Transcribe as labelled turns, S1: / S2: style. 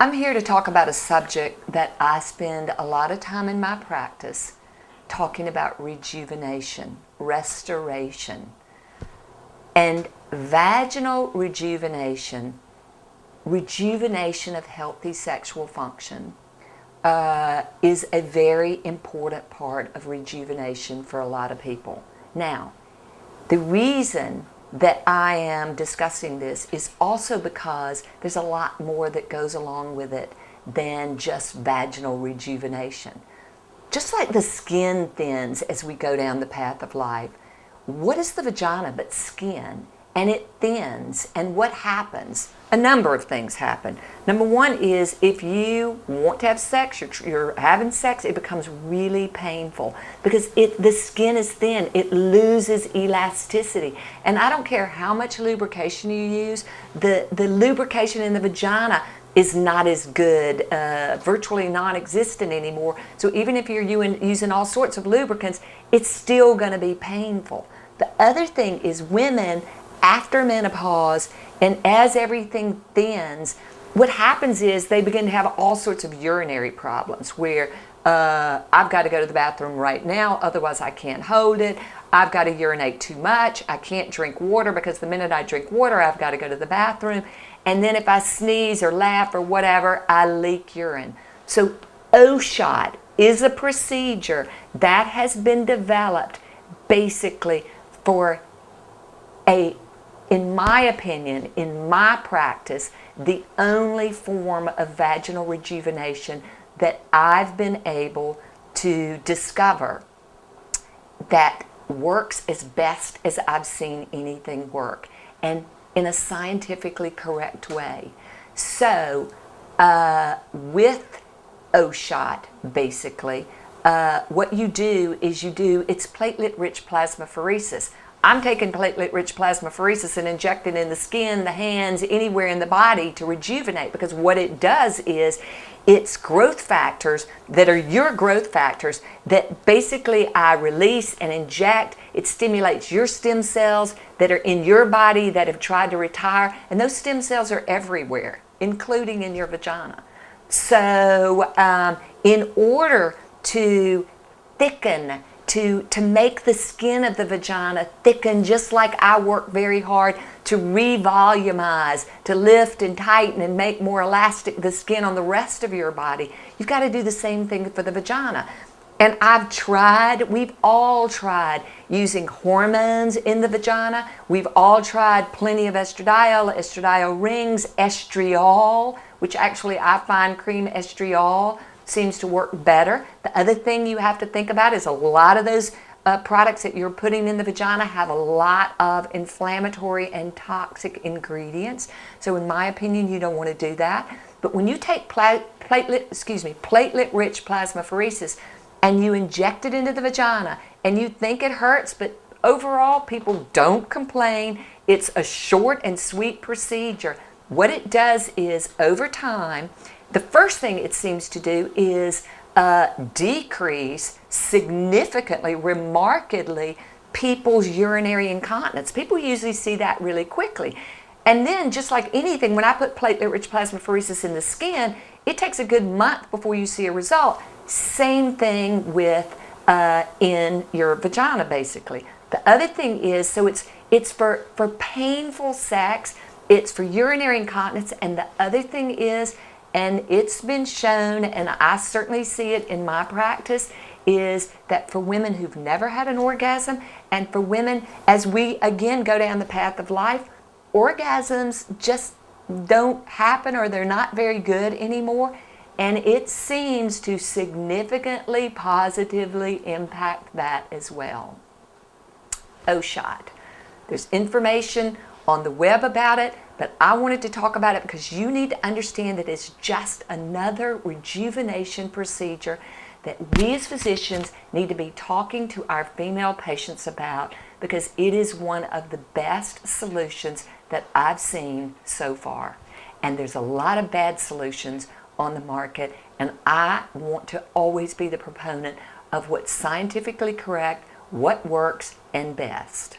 S1: I'm here to talk about a subject that I spend a lot of time in my practice talking about: rejuvenation, restoration. And vaginal rejuvenation, rejuvenation of healthy sexual function, is a very important part of rejuvenation for a lot of people. Now, the reason that I am discussing this is also because there's a lot more that goes along with it than just vaginal rejuvenation. Just like the skin thins as we go down the path of life, what is the vagina but skin? And it thins. And what happens? A number of things happen. Number one is, if you want to have sex, you're having sex, it becomes really painful because the skin is thin. It loses elasticity. And I don't care how much lubrication you use, the lubrication in the vagina is not as good, virtually non-existent anymore. So even if you're using all sorts of lubricants, it's still going to be painful. The other thing is, women after menopause and as everything thins, what happens is they begin to have all sorts of urinary problems where I've got to go to the bathroom right now, otherwise I can't hold it. I've got to urinate too much. I can't drink water because the minute I drink water, I've got to go to the bathroom. And then if I sneeze or laugh or whatever, I leak urine. So O-shot is a procedure that has been developed basically for in my opinion, in my practice, the only form of vaginal rejuvenation that I've been able to discover that works as best as I've seen anything work, and in a scientifically correct way. So with O-shot, basically, what you do is it's platelet-rich plasmapheresis. I'm taking platelet-rich plasmapheresis and injecting in the skin, the hands, anywhere in the body to rejuvenate, because what it does is it's growth factors that are your growth factors that basically I release and inject. It stimulates your stem cells that are in your body that have tried to retire, and those stem cells are everywhere, including in your vagina. So in order to thicken, to make the skin of the vagina thicken, just like I work very hard to revolumize, to lift and tighten and make more elastic the skin on the rest of your body, you've got to do the same thing for the vagina. And we've all tried using hormones in the vagina. We've all tried plenty of estradiol rings, estriol, which actually I find cream estriol seems to work better. The other thing you have to think about is a lot of those products that you're putting in the vagina have a lot of inflammatory and toxic ingredients. So in my opinion, you don't want to do that. But when you take platelet-rich plasmapheresis and you inject it into the vagina and you think it hurts, but overall people don't complain. It's a short and sweet procedure. What it does is, over time, the first thing it seems to do is decrease significantly, remarkably, people's urinary incontinence. People usually see that really quickly. And then, just like anything, when I put platelet-rich plasmapheresis in the skin, it takes a good month before you see a result. Same thing with in your vagina, basically. The other thing is, so it's for painful sex, it's for urinary incontinence, and the other thing is, and it's been shown, and I certainly see it in my practice, is that for women who've never had an orgasm, and for women, as we again go down the path of life, orgasms just don't happen, or they're not very good anymore, and it seems to significantly positively impact that as well. O-shot. There's information on the web about it, but I wanted to talk about it because you need to understand that it's just another rejuvenation procedure that we as physicians need to be talking to our female patients about, because it is one of the best solutions that I've seen so far. And there's a lot of bad solutions on the market, and I want to always be the proponent of what's scientifically correct, what works, and best.